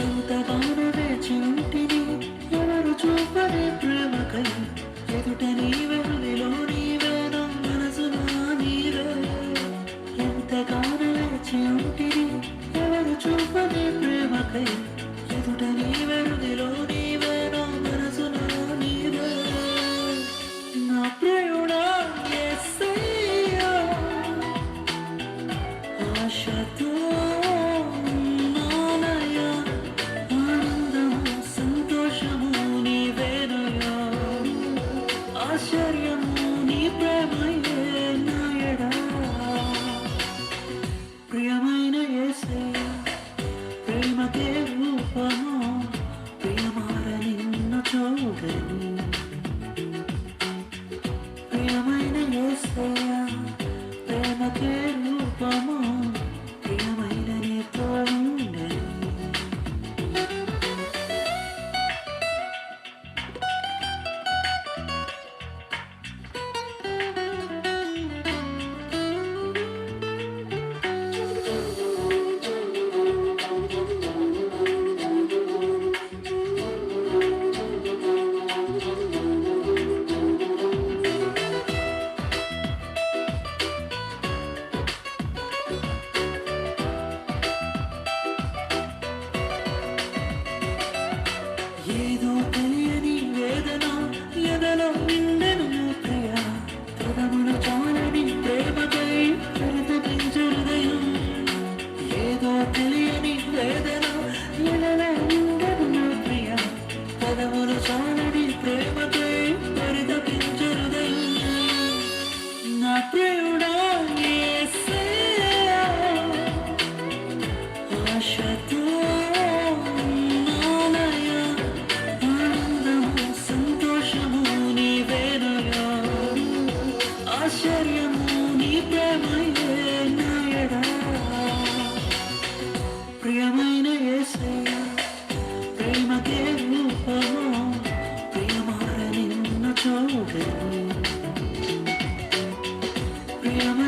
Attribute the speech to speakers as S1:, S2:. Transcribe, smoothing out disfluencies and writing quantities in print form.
S1: ఎంతగానో వేచి ఉంటిని ఎవరు చూపని ప్రేమకై ఎదుట నీవే హృదిలో నీవేనా మనసునా నీవే ఎంతగానో వేచి ఉంటిని ఎవరు చూపని ప్రేమకై ఎదుట నీవే హృదిలో నీవేనా మనసునా నీవే నా ప్రియుడా యేసయ్యా ఆశతో నానయ్యా ఆనందము సంతోషము నీవేనయ్యా ఆశ్చర్యము నీ ప్రేమయే నాయడా ప్రియమైన యేసయ్యా ప్రేమకే రూపము ప్రియమార నిన్ను చూడని ప్రియమైన యేసయ్యా ప్రేమకే రూపము ప్రియమైన నీతో ఉండని ఏదో తెలియని వేదన ఎదలో నిండెను ప్రియ పదములు చాలని ప్రేమకై పరితపించు హృదయం ఏదో తెలియని వేదన ఎదలో నిండెను ప్రియ పదములు చాలని ప్రేమకై పరితపించు హృదయం నా ప్రియుడా యేసయ్యా ఆశతో నానయ్యా ఆనందము సంతోషము నీవేనయ్యా ఆశ్చర్యము నీ ప్రేమయే నాయడా ప్రియమైన యేసయ్యా ప్రేమకే రూపము ప్రియమార నిన్ను చూడని ప్రియమైన